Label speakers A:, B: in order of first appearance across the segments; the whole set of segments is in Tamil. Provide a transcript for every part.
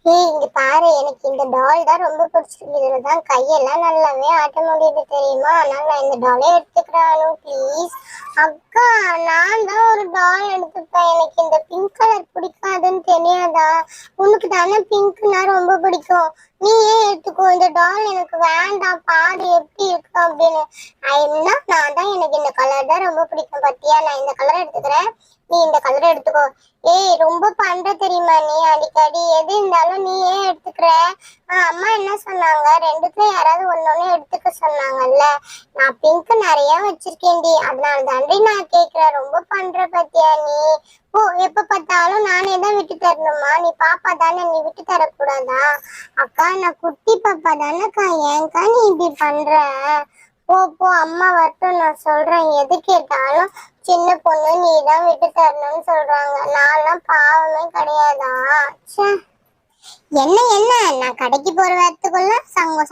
A: ஏய் இங்க பாரு, எனக்கு இந்த டால் தான் ரொம்ப பிடிச்சிருக்கு. இதுலதான் கையெல்லாம் நல்லாவே ஆட்ட முடியுது தெரியுமா? அதனால நான் இந்த டாலே எடுத்துக்கிறானு ப்ளீஸ். அக்கா, நான் தான் ஒரு டால் எடுத்துப்பேன். எனக்கு இந்த பிங்க் கலர் பிடிக்காதுன்னு தெரியாதா? உனக்கு தானே பிங்க்னா ரொம்ப பிடிக்கும். நீ ஏன் எடுத்துக்கோ, இந்த டால் எனக்கு வேண்டாம், பாரு எப்படி இருக்கு அப்படின்னு. நான் தான் எனக்கு இந்த கலர் தான் ரொம்ப பிடிக்கும் பத்தியா, நான் இந்த கலர் எடுத்துக்கிறேன், நீ இந்த கலர் எடுத்துக்கோ. ஏய் ரொம்ப பண்ற தெரியுமா நீ, அடிக்கடி எது இருந்தாலும் நீ ஏன் எடுத்துக்கிற? அம்மா என்ன சொன்னாங்க, ரெண்டுத்துல யாராவது ஒன்னொன்னு எடுத்துக்க சொன்னாங்கல்ல. நான் பிங்க் நிறைய வச்சிருக்கேன்டி, அதனால தாண்டி நான் கேக்குறேன். ரொம்ப பண்ற பத்தியா நீ? ஓ, எப்ப பார்த்தாலும் நானே தான் விட்டு தரணுமா? நீ பாப்பா தானே, நீ விட்டு தரக்கூடாதா? அக்கா, நான் குட்டி பாப்பா தானேக்கா, ஏன்க்கா நீ இப்படி பண்ற? போ போ, அம்மா வரட்டும், நான் சொல்றேன். எது கேட்டாலும் சின்ன பொண்ணு நீ தான் விட்டு தரணும்னு சொல்றாங்க. நான்லாம் பாவமே கிடையாதா? ச்சே. என்ன என்ன, நான் கடைக்கு போற வரத்துக்குள்ள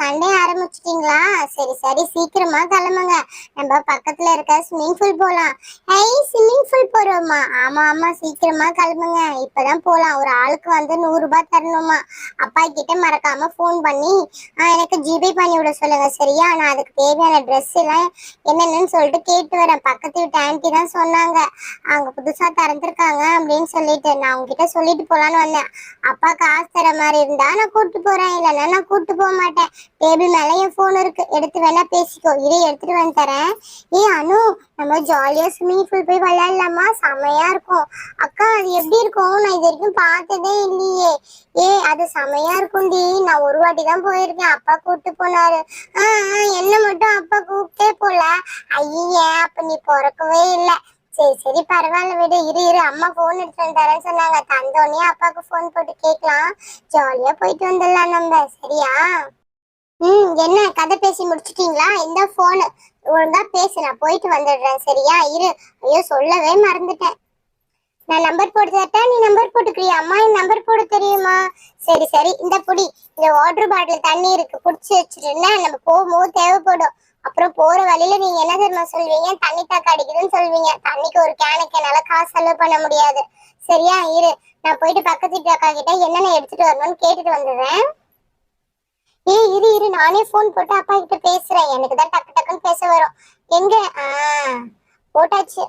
A: சண்டே ஆரம்பிச்சிட்டீங்களா? சரி சரி, சீக்கிரமா கிளம்புங்க, நம்ம பக்கத்துல இருக்க ஸ்விம்மிங் பூல் போலாம். ஸ்விம்மிங் பூல் போறோமா? ஆமா ஆமா, சீக்கிரமா கிளம்புங்க, இப்பதான் போலாம். ஒரு ஆளுக்கு வந்து 100 ரூபாய் தரணுமா. அப்பா கிட்ட மறக்காம போன் பண்ணி எனக்கு ஜிபே பண்ணி விட சொல்லுங்க, சரியா? நான் அதுக்கு தேவையான ட்ரெஸ் எல்லாம் என்னென்னு சொல்லிட்டு கேட்டு வரேன். பக்கத்து வீட்டு ஆன்ட்டி தான் சொன்னாங்க, அங்க புதுசா திறந்துருக்காங்க அப்படின்னு சொல்லிட்டு. நான் உங்ககிட்ட சொல்லிட்டு போலான்னு வந்தேன். அப்பா காசு தர மாதிரி இருந்தா நான் கூட்டு போறேன், இல்லைன்னா நான் கூட்டு போக மாட்டேன். டேபிள் மேல என் போன் இருக்கு, எடுத்து வேணா பேசிக்கோ. இதை எடுத்துட்டு வந்து தரேன். அனு, நம்ம ஜாலியா ஸ்விம்மிங் பூல் போய் விளையாடலாமா? செமையா இருக்கும். அக்கா, அது எப்படி இருக்கும்? நான் இது வரைக்கும் பார்த்ததே இல்லையே. அது செமையா இருக்கும்டி, நான் ஒரு வாட்டி தான் போயிருக்கேன், அப்பா கூப்பிட்டு போனாரு. என்ன மட்டும் அப்பா கூப்பிட்டே போல. ஐயே, அப்ப நீ பிறக்கவே இல்லை. சரி சரி, பரவாயில்ல விடு. இரு அம்மா போன் எடுத்து தரேன்னு சொன்னாங்க. தந்தோடனே அப்பாவுக்கு போன் போட்டு கேட்கலாம், ஜாலியா போயிட்டு வந்துடலாம் நம்ம, சரியா? என்ன கதை பேசி முடிச்சிட்டீங்களா? இந்த போனு ஒழுங்கா பேசு, நான் போயிட்டு வந்துடுறேன், சரியா? இரு. ஐயோ, சொல்லவே மறந்துட்டேன். நான் நம்பர் போட்டு தரட்டா, நீ நம்பர் போட்டுக்கிறியா? அம்மா, என் நம்பர் போட தெரியுமா? சரி சரி, இந்த புடி. இந்த வாட்டர் பாட்டில் தண்ணி இருக்கு, புடிச்சு வச்சுட்டுன்னா நம்ம போகும்போது தேவைப்படும். அப்புறம் போற வழியில நீங்க என்ன தெரியுமா சொல்வீங்க? தண்ணி தாக்க அடிக்குதுன்னு சொல்வீங்க. தண்ணிக்கு ஒரு கேனுக்கு என்னால காசு செலவு பண்ண முடியாது, சரியா? இரு, நான் போயிட்டு பக்கத்து வீட்டு அக்கா கிட்ட என்னென்ன எடுத்துட்டு வரணும்னு கேட்டுட்டு வந்துடுறேன். இரு, நானே போன் போட்டு அப்பா கிட்ட பேசுறேன். எனக்கு தான் டக்கு டக்குன்னு பேச வரும். எங்க? போட்டாச்சு.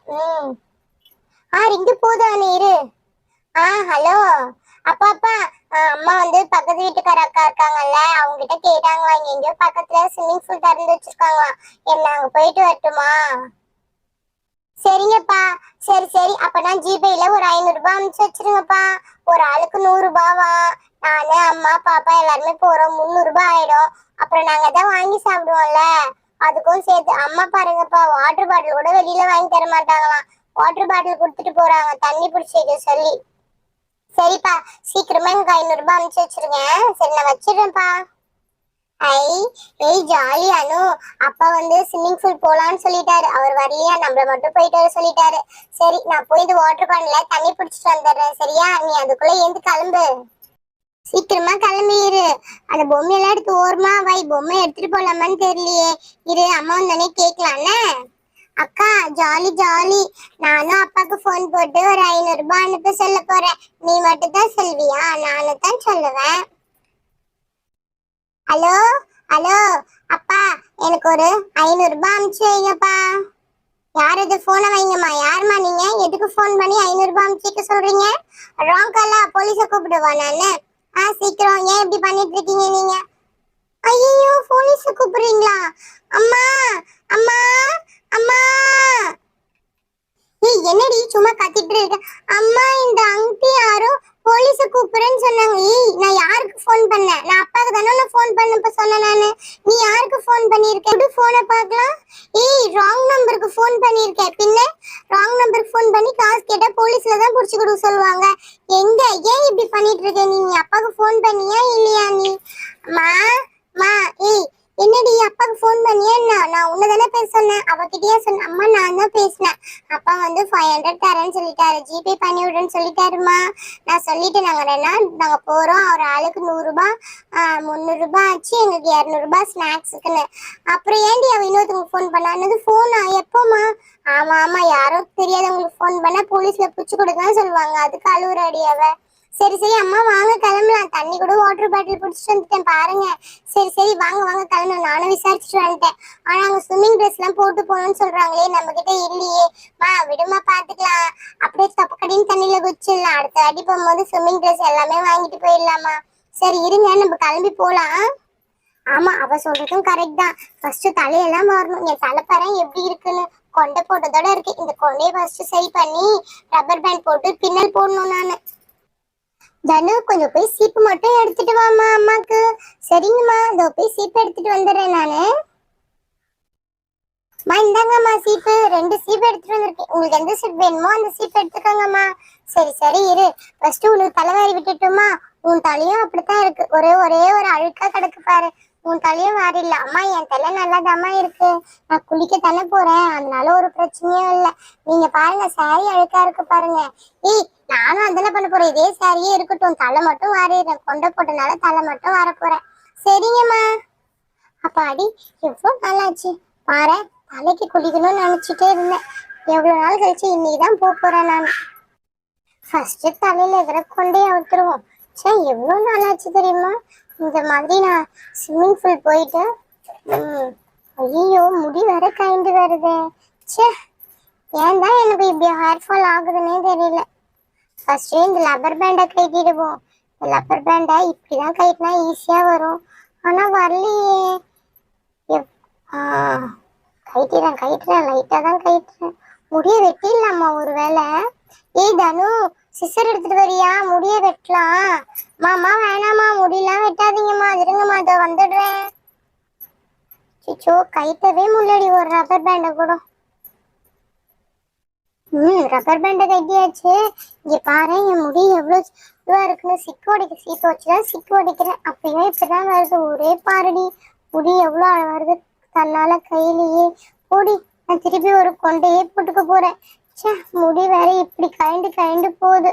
A: ரிங்கு போதானே, இரு. ஹலோ அப்பா. அப்பா, அம்மா வந்து பக்கத்து வீட்டுக்கார அக்கா இருக்காங்கல்ல, அவங்க கிட்ட கேட்டாங்களா, இங்க எங்கேயோ பக்கத்துல ஸ்விம்மிங் பூல் திறந்து வச்சிருக்காங்களா, என்ன அங்க போயிட்டு வரட்டுமா? சரிங்கப்பா. சரி சரி, அப்ப நான் ஜிபேல ஒரு 500 ரூபாய் அனுப்பிச்சு வச்சிருங்கப்பா. ஒரு ஆளுக்கு 100 ரூபாவா? நானு அம்மா பாப்பா எல்லாருமே போறோம், 300 ரூபாய் ஆயிடும். அப்புறம் நாங்க தான் வாங்கி சாப்பிடுவோம்ல, அதுக்கும் சேர்த்து. அம்மா பாருங்கப்பா, வாட்டர் பாட்டில் கூட வெளியில வாங்கி தர மாட்டாங்களாம், வாட்டர் பாட்டில் கொடுத்துட்டு போறாங்க தண்ணி பிடிச்சிக்க சொல்லி. சரிப்பா, சீக்கிரமா எனக்கு 500 ரூபாய் அனுப்பிச்சு வச்சிருங்க. சரி, நான் வச்சிடுறேன்ப்பா. ஜாலி அனு. அப்பா வந்து ஸ்விம்மிங் பூல் போலான்னு சொல்லிட்டாரு, அவர் வரலையா, நம்மள மட்டும் போயிட்டு வர சொல்லிட்டாரு. சரி, நான் போய் இந்த வாட்டர் கேன்ல தண்ணி பிடிச்சிட்டு வந்துடுறேன், சரியா? நீ அதுக்குள்ள ஏந்து கிளம்பு, சீக்கிரமா கிளம்பிடு. அந்த பொம்மையெல்லாம் எடுத்து ஓரமா வை, பொம்மை எடுத்துட்டு போலாமான்னு தெரியலையே. இரு, அம்மா வந்தானே கேட்கலான்னு. அக்கா, ஜாலி ஜாலி. நானும் அப்பாக்கு போன் போட்டு ஒரு 500 ரூபாய் அனுப்ப சொல்ல போறேன். நீ மட்டும் தான் சொல்வியா? நானும் தான் சொல்லுவேன். ஹலோ ஹலோ அப்பா, எனக்கு ஒரு 500 ரூபாய் அனுப்பிச்சு வைங்கப்பா. யார் இது? போனை வைங்கம்மா. யாருமா நீங்க? எதுக்கு போன் பண்ணி 500 ரூபாய் அனுப்பிச்சு சொல்றீங்க? ராங் காலா, போலீஸை கூப்பிடுவா நானு. சீக்கிரம், ஏன் இப்படி பண்ணிட்டு இருக்கீங்க நீங்க? ஐயோ, போலீஸை கூப்பிடுறீங்களா? அம்மா அம்மா அம்மா. என்னடி சும்மா கத்திட்டு இருக்க? அம்மா, இந்த அங்கிள் யாரோ போலீஸ கூப்பிடுறேன்னு சொன்னாங்க. நான் யாருக்கு ஃபோன் பண்ணேன்? நான் அப்பாக்கு தானே நான் ஃபோன் பண்ணப்ப சொன்னேன் நானு. நீ யாருக்கு ஃபோன் பண்ணிருக்க? எப்படி ஃபோனை பார்க்கலாம்? ராங் நம்பருக்கு ஃபோன் பண்ணிருக்கேன். பின்ன ராங் நம்பருக்கு ஃபோன் பண்ணி காசு கேட்டா போலீஸ்ல தான் புடிச்சு கொடுக்க சொல்லுவாங்க. எங்க? ஏன் இப்படி பண்ணிட்டு இருக்க நீ? அப்பாக்கு ஃபோன் பண்ணியா இல்லையா நீ? மா மா என்னடி அப்பாக்கு ஃபோன் பண்ணியா? நான் உன்னதானே பேச சொன்னேன், அவகிட்டயே சொன்னேன். அம்மா, நான் தான் பேசினேன். அப்பா வந்து 500 தரேன்னு சொல்லிட்டாரு, ஜிபே பண்ணி விடுறேன்னு சொல்லிட்டாருமா. நான் சொல்லிட்டு நாங்க போறோம், ஒரு ஆளுக்கு 100 ரூபாய் 300 ரூபாய் ஆச்சு, எங்களுக்கு 200 ரூபாய் ஸ்நாக்ஸுக்குன்னு. அப்புறம் ஏண்டி அவ இன்னொருத்தவங்க ஃபோன் பண்ணானது? ஃபோனா எப்போமா? ஆமா, யாரோ தெரியாதவங்களுக்கு ஃபோன் பண்ணா போலீஸ்ல புடிச்சு கொடுக்கன்னு சொல்லுவாங்க, அதுக்கு அழுவுறாடி அவ. சரி சரி அம்மா, வாங்க கிளம்பலாம், தண்ணி கூட வாட்டர் பாட்டில் பிடிச்சிட்டு வந்துட்டேன் பாருங்க. சரி சரி வாங்க வாங்க கிளம்பு. நானும் விசாரிச்சுட்டு வந்துட்டேன். ஆனா அங்க ஸ்விம்மிங் ட்ரெஸ் எல்லாம் போட்டு போகணும்னு சொல்றாங்களே, நம்ம கிட்ட இல்லையே. விடுமா பாத்துக்கலாம். அப்படியே தப்பக்கடின்னு தண்ணியில குச்சிடலாம். அடுத்த வாட்டி போகும்போது ஸ்விம்மிங் ட்ரெஸ் எல்லாமே வாங்கிட்டு போயிடலாமா. சரி இருங்க நம்ம கிளம்பி போலாம். ஆமா அவ சொல்றதும் கரெக்ட் தான். ஃபர்ஸ்ட் தலையெல்லாம் மாறணும். என் தலைப்பறை எப்படி இருக்குன்னு கொண்டை போட்டதோட இருக்கு. இந்த கொண்டையை ஃபர்ஸ்ட் சரி பண்ணி ரப்பர் பேண்ட் போட்டு பின்னல் போடணும் நானு. தனு கொஞ்சம் போய் சீப்பு மட்டும் எடுத்துட்டு வாமா அம்மாக்கு. சரிங்கம்மா இதோ போய் சீப்பு எடுத்துட்டு வந்துடுறேன் நானு. இந்தாங்கம்மா சீப்பு. 2 சீப்பு எடுத்துட்டு வந்திருக்கேன். உங்களுக்கு எந்த சீப் வேணுமோ அந்த சீப்பு எடுத்துக்கோங்கம்மா. சரி சரி இரு. ஃபர்ஸ்ட் உனக்கு தலைவாரி விட்டுட்டுமா. உன் தலையும் அப்படித்தான் இருக்கு. ஒரே ஒரு அழுக்கா கிடக்கு பாரு. உன் தலையும் வாரில்ல. அம்மா என் தலை நல்லாதாம்மா இருக்கு. நான் குளிக்க தானே போறேன், அதனால ஒரு பிரச்சனையும் இல்லை. நீங்க பாருங்க சாரி அழுக்கா இருக்கு பாருங்க. ஏய் நானும் அதெல்லாம் பண்ண போறேன். இதே சாரியே இருக்கட்டும். தலை மட்டும் வாரிடுறேன். கொண்டை போட்டனால தலை மட்டும் வர போறேன். சரிங்கம்மா. அப்பாடி எவ்வளவு நாளாச்சு பாரு. தலைக்கு குளிக்கணும்னு நினைச்சிட்டே இருந்தேன். எவ்வளவு நாள் கழிச்சு இன்னைக்குதான் போறேன் நான். ஃபர்ஸ்ட் தலையில எதிர கொண்டே அவுத்துருவோம். சே எவ்வளவு நாளாச்சு தெரியுமா இந்த மாதிரி நான் ஸ்விம்மிங் பூல் போயிட்டு. ஐயோ முடி வேற கயண்டு வருதே. சே ஏன் தான் எனக்கு இப்படி ஹேர் ஃபால் ஆகுதுன்னே தெரியல. ஃபர்ஸ்ட் இந்த ரப்பர் பேண்டை கட்டிடுவோம். இந்த ரப்பர் பேண்டை இப்படிதான் கட்டினா ஈஸியா வரும். ஆனா வரலையே. கயிட்டுறேன் லைட்டா தான் கயிட்டுறேன். முடிய வெட்டிடலாமா ஒரு வேலை. ஏய் தனு சிசர் எடுத்துட்டு வரியா, முடிய வெட்டலாம். மாமா வேணாமா முடியெல்லாம் வெட்டாதீங்கம்மா. இருங்கம்மா இதோ வந்துடுறேன். சிச்சோ கைட்டவே முன்னாடி ஒரு ரப்பர் பேண்டை கூட. ரப்பர் பேண்டை கட்டியாச்சு. இங்க பாரு என் முடி எவ்வளவு இதுவா இருக்குன்னு. சீப்பு வச்சுதான் சிக்கு உடைக்கிறேன். அப்பயும் இப்படிதான் வருது. ஒரே பாருடி முடி எவ்வளவு வருது தன்னால கையிலேயே. ஓடி நான் திருப்பி ஒரு கொண்டையே போட்டுக்க போறேன். சே முடி வேற இப்படி கயண்டு போகுது.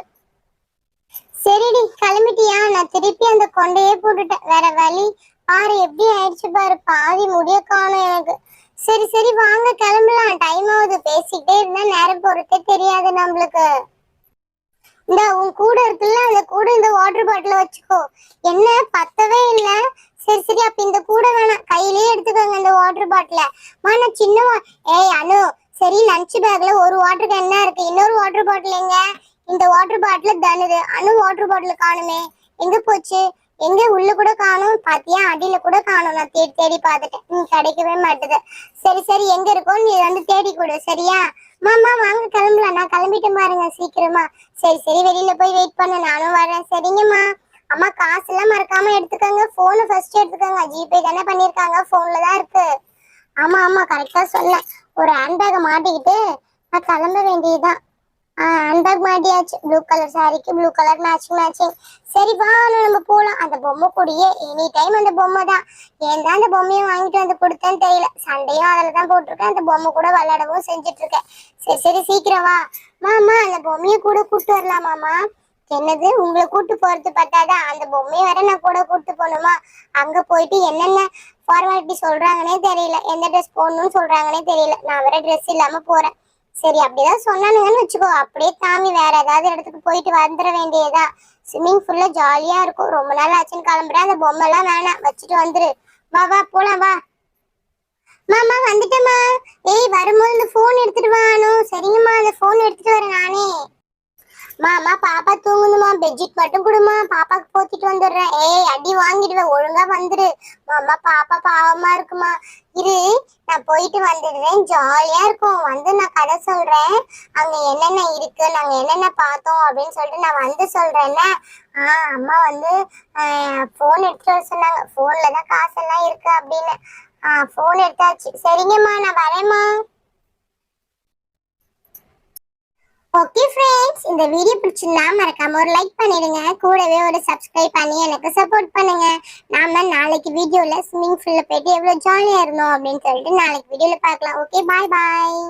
A: சரிடி கிளம்பிட்டியா. நான் திருப்பி அந்த கொண்டையே போட்டுட்டேன். வேற வழி. பாரு எப்படி ஆயிடுச்சு பாரு. பாதி முடிய காணும் எனக்கு. சரி சரி வாங்க கிளம்பலாம். டைம் ஆகுது. பேசிக்கிட்டே இருந்தா நேரம் போறதே தெரியாது நம்மளுக்கு. இந்த உன் கூட இருக்குல்ல அந்த கூட இந்த வாட்டர் பாட்டில வச்சுக்கோ. என்ன பத்தவே இல்ல. சரி சரி அப்ப இந்த கூட வேணாம். கையிலேயே எடுத்துக்கோங்க இந்த வாட்டர் பாட்டில. நான் சின்னவா. ஏய் அனு சரி லஞ்ச் பேக்ல ஒரு வாட்டர் கேன் தான் இருக்கு. இன்னொரு வாட்டர் பாட்டில் எங்க. இந்த வாட்டர் பாட்டில் தனுது. அனு வாட்டர் பாட்டில் காணுமே. எங்க போச்சு. எங்க உள்ள கூட காணும். பாத்தியா அடியில கூட காணும். நான் தேடி தேடி பார்த்துட்டேன். நீ கிடைக்கவே மாட்டுது. சரி சரி எங்க இருக்கோ நீ வந்து தேடி கொடு சரியா. மாமா வாங்க கிளம்பலாம். நான் கிளம்பிட்டு பாருங்க சீக்கிரமா. சரி சரி வெளியில போய் வெயிட் பண்ண நானும் வரேன். சரிங்கம்மா. அம்மா காசு எல்லாம் மறக்காம எடுத்துக்கோங்க. போனை ஃபர்ஸ்ட் எடுத்துக்கோங்க. ஜிபே தானே பண்ணிருக்காங்க. போன்ல தான் இருக்கு. ஆமா ஆமா கரெக்டா சொன்னேன். ஒரு ஹேண்ட்பேக்கை மாட்டிக்கிட்டு நான் கிளம்ப வேண்டியதுதான். ஹேண்ட்பேக் மாட்டியாச்சு. ப்ளூ கலர் சாரிக்கு ப்ளூ கலர் மேட்சிங். சரி வா நம்ம போலாம். அந்த பொம்மை கூடயே எனி டைம் அந்த பொம்மை தான். ஏன் தான் அந்த பொம்மையை வாங்கிட்டு வந்து கொடுத்தேன்னு தெரியல. சண்டையும் அதில் தான் போட்டிருக்கேன். அந்த பொம்மை கூட விளையாடவும் செஞ்சுட்டு இருக்கேன். சரி சரி சீக்கிரம் வா. மாமா அந்த பொம்மையை கூட கூப்பிட்டு வரலாமாமா. என்னது உங்களை கூட்டு போறது பார்த்தாதான் அந்த பொம்மையை வர நான் கூட கூட்டு போகணுமா. அங்க போயிட்டு என்னென்ன ஃபார்மாலிட்டி சொல்றாங்கன்னே தெரியல. எந்த ட்ரெஸ் போடணும்னு சொல்றாங்கன்னே தெரியல. நான் வேற ட்ரெஸ் இல்லாம போறேன். சரி அப்படிதான் சொன்னானுங்கன்னு வச்சுக்கோ. அப்படியே தாமி வேற ஏதாவது இடத்துக்கு போயிட்டு வந்துட வேண்டியதா. ஸ்விம்மிங் பூல்ல ஜாலியா இருக்கும். ரொம்ப நாள் ஆச்சுன்னு கிளம்புறேன். அந்த பொம்மை எல்லாம் வேணாம் வச்சுட்டு வந்துரு. வா வா போலாம் வா. மாமா வந்துட்டேம்மா. ஏய் வரும்போது இந்த போன் எடுத்துட்டு வானும். சரிங்கம்மா அந்த போன் எடுத்துட்டு வரேன் நானே. மாமா பாப்பா தூங்குதுமா. பெட்ஷீட் மட்டும் கொடுமா. பாப்பாக்கு போத்திட்டு வந்துடுறேன். ஏய் அடி வாங்கிடுவேன். ஒழுங்கா வந்துரு. மாமா பாப்பா பாவமா இருக்குமா. இரு நான் போயிட்டு வந்துடுறேன். ஜாலியா இருக்கும். வந்து நான் கதை சொல்றேன். அங்க என்னென்ன இருக்கு நாங்க என்னென்ன பார்த்தோம் அப்படின்னு சொல்லிட்டு நான் வந்து சொல்றேன்னா. அம்மா வந்து போன் எடுத்துட்டு வர சொன்னாங்க. போன்ல தான் காசெல்லாம் இருக்கு அப்படின்னு. போன் எடுத்தாச்சு. சரிங்கம்மா நான் வரேம்மா. ஓகே ஃப்ரெண்ட்ஸ் இந்த வீடியோ பிடிச்சிருந்தா மறக்காம ஒரு லைக் பண்ணிடுங்க. கூடவே ஒரு சப்ஸ்கிரைப் பண்ணி எனக்கு சப்போர்ட் பண்ணுங்க. நாம நாளைக்கு வீடியோல ஸ்விம்மிங் பூல்ல போயிட்டு எவ்வளவு ஜாலியா இருந்தோம் அப்படின்னு சொல்லிட்டு நாளைக்கு வீடியோல பார்க்கலாம். ஓகே பாய் பாய்.